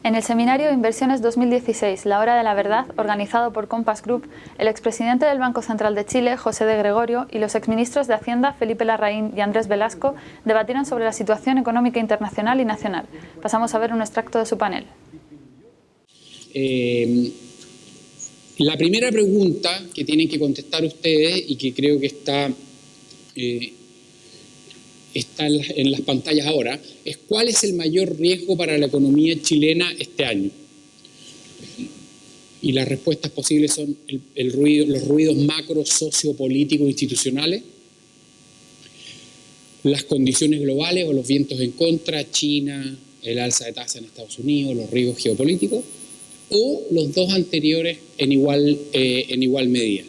En el seminario Inversiones 2016, La Hora de la Verdad, organizado por Compass Group, el expresidente del Banco Central de Chile, José de Gregorio, y los exministros de Hacienda, Felipe Larraín y Andrés Velasco, debatieron sobre la situación económica internacional y nacional. Pasamos a ver un extracto de su panel. La primera pregunta que tienen que contestar ustedes y que creo que está en las pantallas ahora, es ¿cuál es el mayor riesgo para la economía chilena este año? Y las respuestas posibles son los ruidos macro, sociopolíticos, institucionales, las condiciones globales o los vientos en contra, China, el alza de tasa en Estados Unidos, los riesgos geopolíticos, o los dos anteriores en igual medida.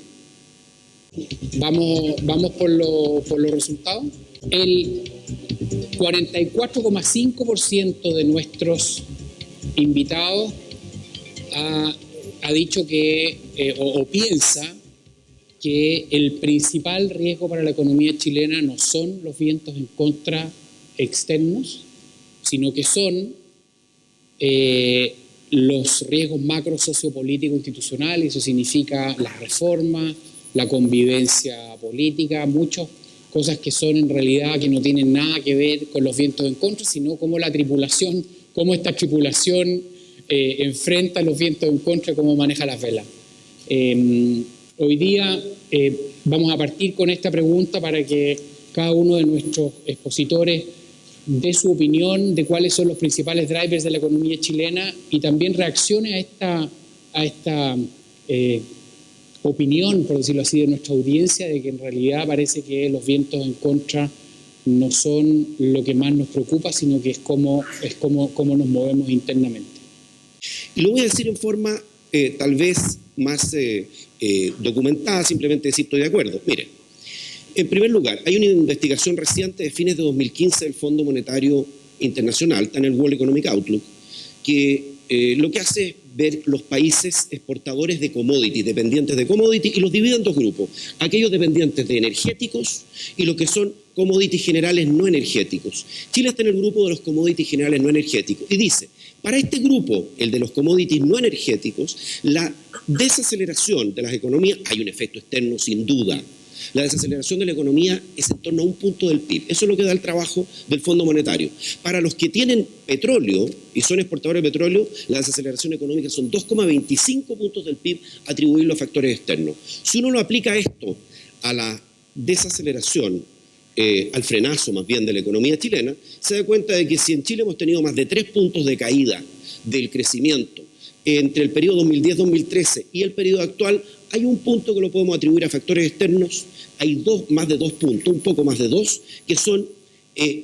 Vamos por los resultados. El 44,5% de nuestros invitados ha dicho que, o piensa que el principal riesgo para la economía chilena no son los vientos en contra externos, sino que son los riesgos macro sociopolíticos institucionales. Eso significa las reformas, la convivencia política, muchas cosas que son en realidad que no tienen nada que ver con los vientos en contra, sino cómo esta tripulación enfrenta los vientos en contra, cómo maneja las velas. Hoy día vamos a partir con esta pregunta para que cada uno de nuestros expositores dé su opinión de cuáles son los principales drivers de la economía chilena y también reaccione a esta opinión, por decirlo así, de nuestra audiencia, de que en realidad parece que los vientos en contra no son lo que más nos preocupa, sino que es cómo nos movemos internamente. Y lo voy a decir en forma tal vez más documentada, simplemente decir estoy de acuerdo. Miren, en primer lugar, hay una investigación reciente de fines de 2015 del Fondo Monetario Internacional, está en el World Economic Outlook, que lo que hace es ver los países exportadores de commodities, dependientes de commodities, y los divide en dos grupos, aquellos dependientes de energéticos y los que son commodities generales no energéticos. Chile está en el grupo de los commodities generales no energéticos y dice, para este grupo, el de los commodities no energéticos, la desaceleración de las economías, hay un efecto externo sin duda. La desaceleración de la economía es en torno a 1 punto del PIB. Eso es lo que da el trabajo del Fondo Monetario. Para los que tienen petróleo y son exportadores de petróleo, la desaceleración económica son 2,25 puntos del PIB atribuibles a factores externos. Si uno lo aplica esto a la desaceleración, al frenazo más bien de la economía chilena, se da cuenta de que si en Chile hemos tenido más de 3 puntos de caída del crecimiento entre el periodo 2010-2013 y el periodo actual, hay un punto que lo podemos atribuir a factores externos, hay más de 2 puntos, un poco más de 2, que son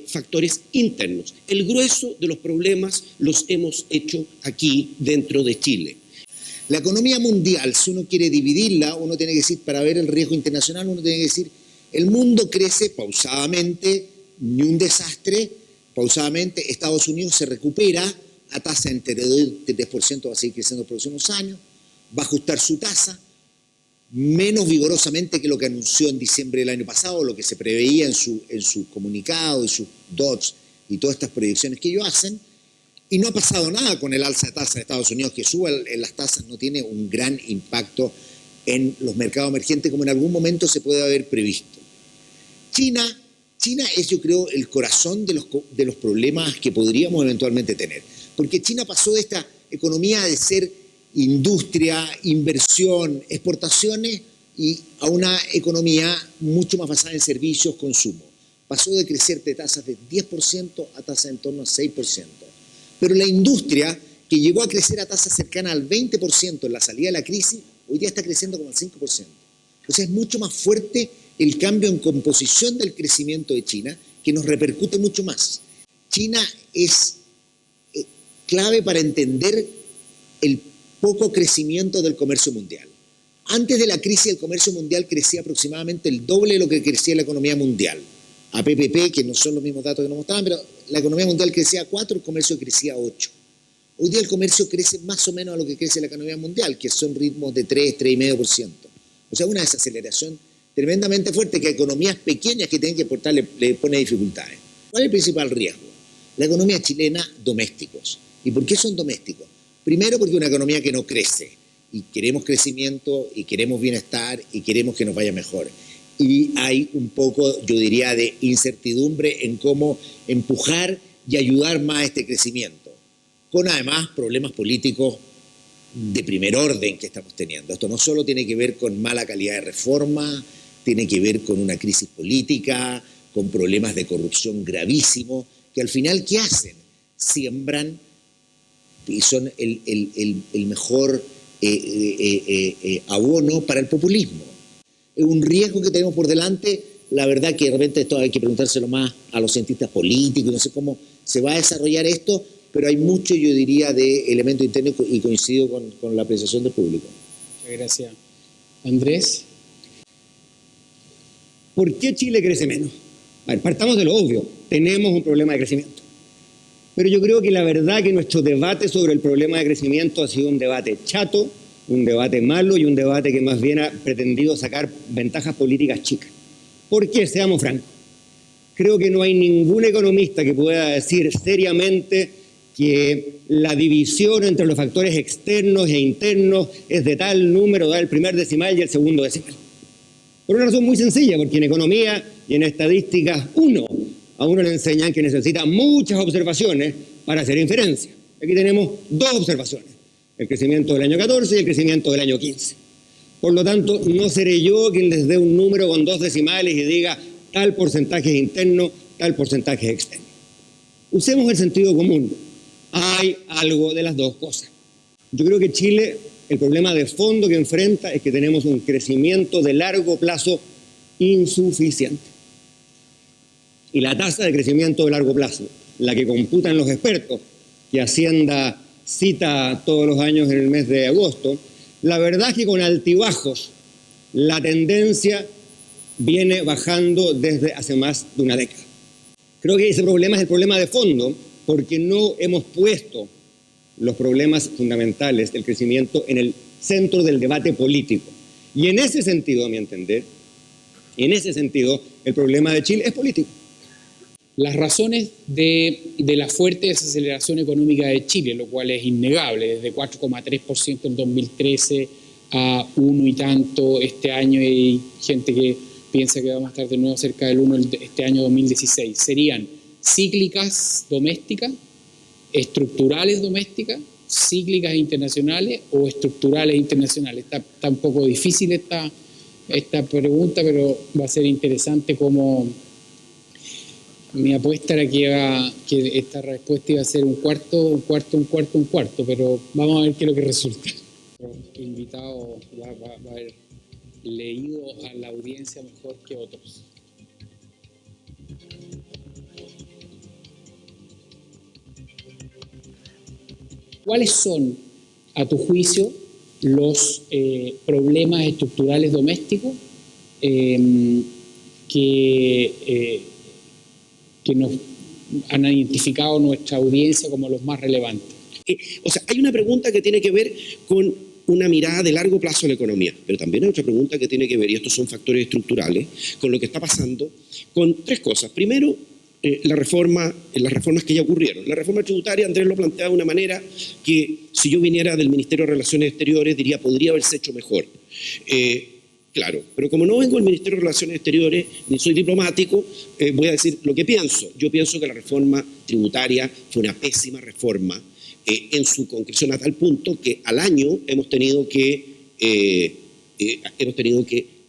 factores internos. El grueso de los problemas los hemos hecho aquí dentro de Chile. La economía mundial, si uno quiere dividirla, uno tiene que decir, para ver el riesgo internacional, uno tiene que decir, el mundo crece pausadamente, ni un desastre, pausadamente, Estados Unidos se recupera a tasa entre 2 y 3%, va a seguir creciendo por los próximos años, va a ajustar su tasa, menos vigorosamente que lo que anunció en diciembre del año pasado, lo que se preveía en su comunicado y sus DOTs y todas estas proyecciones que ellos hacen, y no ha pasado nada con el alza de tasa de Estados Unidos, que suba en las tasas no tiene un gran impacto en los mercados emergentes como en algún momento se puede haber previsto. China es, yo creo, el corazón de los problemas que podríamos eventualmente tener, porque China pasó de esta economía de ser industria, inversión, exportaciones y a una economía mucho más basada en servicios, consumo. Pasó de crecer de tasas de 10% a tasas en torno a 6%. Pero la industria, que llegó a crecer a tasas cercanas al 20% en la salida de la crisis, hoy día está creciendo como al 5%. O sea, es mucho más fuerte el cambio en composición del crecimiento de China, que nos repercute mucho más. China es clave para entender el poco crecimiento del comercio mundial. Antes de la crisis, el comercio mundial crecía aproximadamente el doble de lo que crecía la economía mundial. A PPP, que no son los mismos datos que nos mostraban, pero la economía mundial crecía 4, el comercio crecía 8. Hoy día el comercio crece más o menos a lo que crece la economía mundial, que son ritmos de 3, 3,5%. O sea, una desaceleración tremendamente fuerte que a economías pequeñas que tienen que exportar le pone dificultades. ¿Cuál es el principal riesgo? La economía chilena, domésticos. ¿Y por qué son domésticos? Primero porque es una economía que no crece, y queremos crecimiento, y queremos bienestar, y queremos que nos vaya mejor. Y hay un poco, yo diría, de incertidumbre en cómo empujar y ayudar más a este crecimiento, con además problemas políticos de primer orden que estamos teniendo. Esto no solo tiene que ver con mala calidad de reforma, tiene que ver con una crisis política, con problemas de corrupción gravísimos, que al final, ¿qué hacen? Siembran y son el mejor abono para el populismo. Es un riesgo que tenemos por delante. La verdad que de repente esto hay que preguntárselo más a los cientistas políticos, no sé cómo se va a desarrollar esto, pero hay mucho, yo diría, de elemento interno y coincido con la apreciación del público. Muchas gracias. Andrés. ¿Por qué Chile crece menos? A ver, partamos de lo obvio, tenemos un problema de crecimiento. Pero yo creo que la verdad que nuestro debate sobre el problema de crecimiento ha sido un debate chato, un debate malo y un debate que más bien ha pretendido sacar ventajas políticas chicas. ¿Por qué? Seamos francos. Creo que no hay ningún economista que pueda decir seriamente que la división entre los factores externos e internos es de tal número, da el primer decimal y el segundo decimal. Por una razón muy sencilla, porque en economía y en estadísticas a uno le enseñan que necesita muchas observaciones para hacer inferencia. Aquí tenemos dos observaciones, el crecimiento del año 14 y el crecimiento del año 15. Por lo tanto, no seré yo quien les dé un número con dos decimales y diga tal porcentaje es interno, tal porcentaje es externo. Usemos el sentido común. Hay algo de las dos cosas. Yo creo que Chile, el problema de fondo que enfrenta es que tenemos un crecimiento de largo plazo insuficiente. Y la tasa de crecimiento de largo plazo, la que computan los expertos, que Hacienda cita todos los años en el mes de agosto, la verdad es que con altibajos la tendencia viene bajando desde hace más de una década. Creo que ese problema es el problema de fondo, porque no hemos puesto los problemas fundamentales del crecimiento en el centro del debate político. Y en ese sentido, a mi entender, el problema de Chile es político. Las razones de la fuerte desaceleración económica de Chile, lo cual es innegable, desde 4,3% en 2013 a 1 y tanto este año, y hay gente que piensa que vamos a estar de nuevo cerca del 1 este año 2016, serían cíclicas domésticas, estructurales domésticas, cíclicas internacionales o estructurales internacionales. Está un poco difícil esta pregunta, pero va a ser interesante cómo... Mi apuesta era que esta respuesta iba a ser un cuarto, pero vamos a ver qué es lo que resulta. El invitado va a haber leído a la audiencia mejor que otros. ¿Cuáles son, a tu juicio, los problemas estructurales domésticos que nos han identificado nuestra audiencia como los más relevantes? Hay una pregunta que tiene que ver con una mirada de largo plazo a la economía, pero también hay otra pregunta que tiene que ver, y estos son factores estructurales, con lo que está pasando con tres cosas. Primero, las reformas que ya ocurrieron. La reforma tributaria, Andrés lo plantea de una manera que, si yo viniera del Ministerio de Relaciones Exteriores, diría podría haberse hecho mejor. Claro, pero como no vengo del Ministerio de Relaciones Exteriores, ni soy diplomático, voy a decir lo que pienso. Yo pienso que la reforma tributaria fue una pésima reforma en su concreción, a tal punto que al año hemos tenido que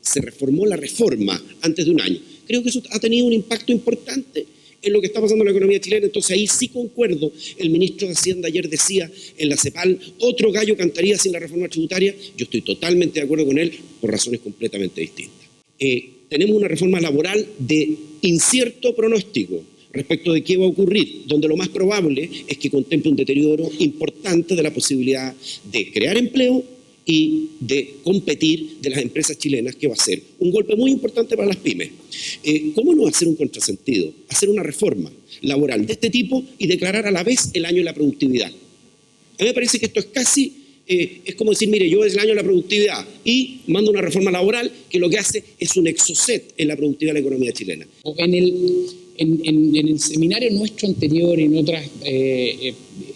se reformó la reforma antes de un año. Creo que eso ha tenido un impacto importante en lo que está pasando en la economía chilena. Entonces ahí sí concuerdo. El ministro de Hacienda ayer decía en la CEPAL, otro gallo cantaría sin la reforma tributaria. Yo estoy totalmente de acuerdo con él por razones completamente distintas. Tenemos una reforma laboral de incierto pronóstico respecto de qué va a ocurrir, donde lo más probable es que contemple un deterioro importante de la posibilidad de crear empleo y de competir de las empresas chilenas, que va a ser un golpe muy importante para las pymes. ¿Cómo no hacer un contrasentido? Hacer una reforma laboral de este tipo y declarar a la vez el año de la productividad. A mí me parece que esto es casi, es como decir, mire, yo es el año de la productividad y mando una reforma laboral que lo que hace es un exocet en la productividad de la economía chilena. En el seminario nuestro anterior y en otras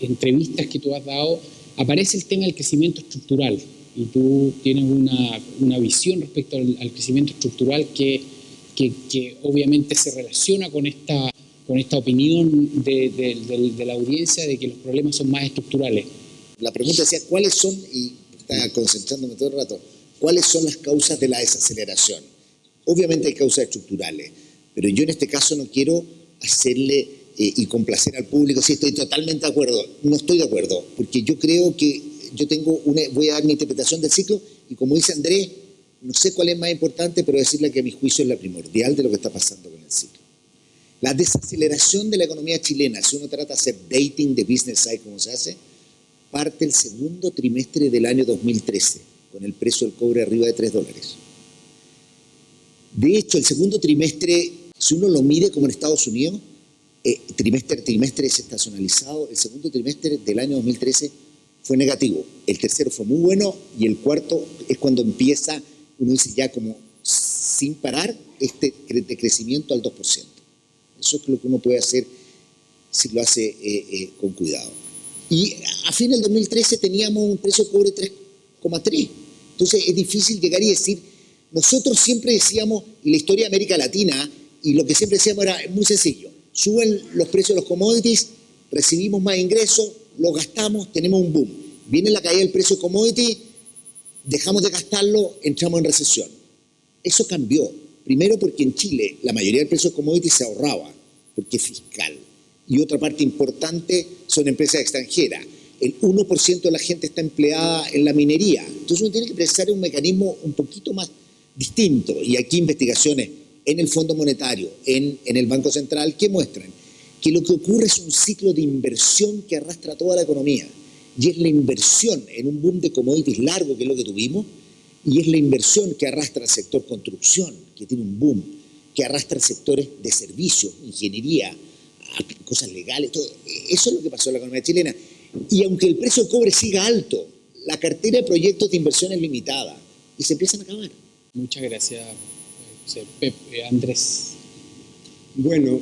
entrevistas que tú has dado, aparece el tema del crecimiento estructural. Y tú tienes una visión respecto al crecimiento estructural que obviamente se relaciona con esta opinión de la audiencia de que los problemas son más estructurales. La pregunta decía, ¿cuáles son, y estaba concentrándome todo el rato, cuáles son las causas de la desaceleración? Obviamente hay causas estructurales, pero yo en este caso no quiero hacerle y complacer al público. Sí, estoy totalmente de acuerdo. No estoy de acuerdo, porque yo creo que voy a dar mi interpretación del ciclo, y como dice Andrés, no sé cuál es más importante, pero decirle que a mi juicio es la primordial de lo que está pasando con el ciclo. La desaceleración de la economía chilena, si uno trata de hacer dating de business side como se hace, parte el segundo trimestre del año 2013, con el precio del cobre arriba de $3. De hecho, el segundo trimestre, si uno lo mide como en Estados Unidos, trimestre desestacionalizado, el segundo trimestre del año 2013 fue negativo. El tercero fue muy bueno y el cuarto es cuando empieza, uno dice ya como sin parar, este decrecimiento al 2%. Eso es lo que uno puede hacer si lo hace con cuidado. Y a fin del 2013 teníamos un precio de cobre 3,3. Entonces es difícil llegar y decir, nosotros siempre decíamos, y la historia de América Latina, y lo que siempre decíamos era muy sencillo, suben los precios de los commodities, recibimos más ingresos, los gastamos, tenemos un boom. Viene la caída del precio de commodity, dejamos de gastarlo, entramos en recesión. Eso cambió. Primero porque en Chile la mayoría del precio de commodity se ahorraba, porque es fiscal. Y otra parte importante son empresas extranjeras. El 1% de la gente está empleada en la minería. Entonces uno tiene que pensar en un mecanismo un poquito más distinto. Y aquí investigaciones en el Fondo Monetario, en el Banco Central, que muestran que lo que ocurre es un ciclo de inversión que arrastra toda la economía. Y es la inversión en un boom de commodities largo, que es lo que tuvimos, y es la inversión que arrastra al sector construcción, que tiene un boom, que arrastra sectores de servicios, ingeniería, cosas legales, todo. Eso es lo que pasó en la economía chilena. Y aunque el precio del cobre siga alto, la cartera de proyectos de inversión es limitada y se empiezan a acabar. Muchas gracias, Andrés. Bueno,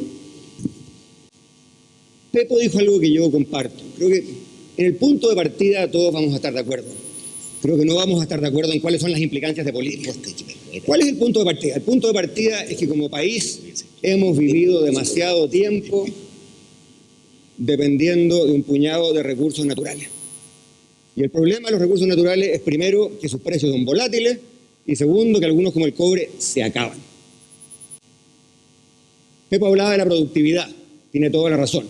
Pepo dijo algo que yo comparto. Creo que en el punto de partida todos vamos a estar de acuerdo. Creo que no vamos a estar de acuerdo en cuáles son las implicancias de política. ¿Cuál es el punto de partida? El punto de partida es que como país hemos vivido demasiado tiempo dependiendo de un puñado de recursos naturales. Y el problema de los recursos naturales es, primero, que sus precios son volátiles, y segundo, que algunos como el cobre se acaban. Pepo hablaba de la productividad, tiene toda la razón.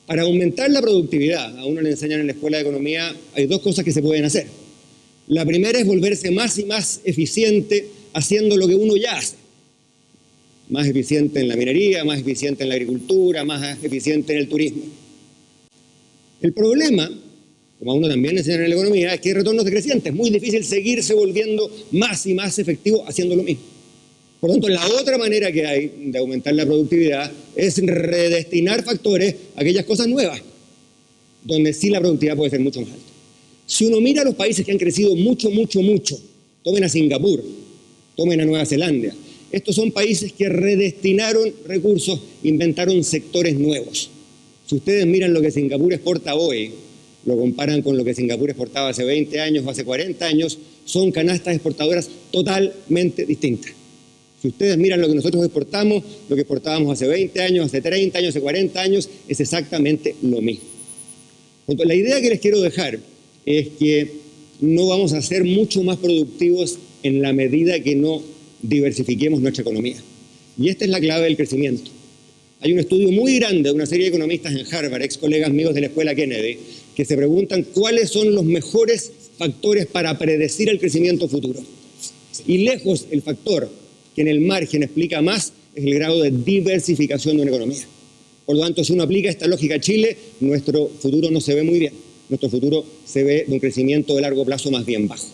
Para aumentar la productividad, a uno le enseñan en la Escuela de Economía, hay dos cosas que se pueden hacer. La primera es volverse más y más eficiente haciendo lo que uno ya hace. Más eficiente en la minería, más eficiente en la agricultura, más eficiente en el turismo. El problema, como a uno también le enseñan en la economía, es que hay retornos decrecientes. Es muy difícil seguirse volviendo más y más efectivo haciendo lo mismo. Por lo tanto, la otra manera que hay de aumentar la productividad es redestinar factores a aquellas cosas nuevas, donde sí la productividad puede ser mucho más alta. Si uno mira a los países que han crecido mucho, tomen a Singapur, tomen a Nueva Zelanda. Estos son países que redestinaron recursos, inventaron sectores nuevos. Si ustedes miran lo que Singapur exporta hoy, lo comparan con lo que Singapur exportaba hace 20 años o hace 40 años, son canastas exportadoras totalmente distintas. Si ustedes miran lo que nosotros exportamos, lo que exportábamos hace 20 años, hace 30 años, hace 40 años, es exactamente lo mismo. Entonces, la idea que les quiero dejar es que no vamos a ser mucho más productivos en la medida que no diversifiquemos nuestra economía. Y esta es la clave del crecimiento. Hay un estudio muy grande de una serie de economistas en Harvard, ex colegas míos de la Escuela Kennedy, que se preguntan cuáles son los mejores factores para predecir el crecimiento futuro. Y lejos el factor que en el margen explica más es el grado de diversificación de una economía. Por lo tanto, si uno aplica esta lógica a Chile, nuestro futuro no se ve muy bien. Nuestro futuro se ve de un crecimiento de largo plazo más bien bajo.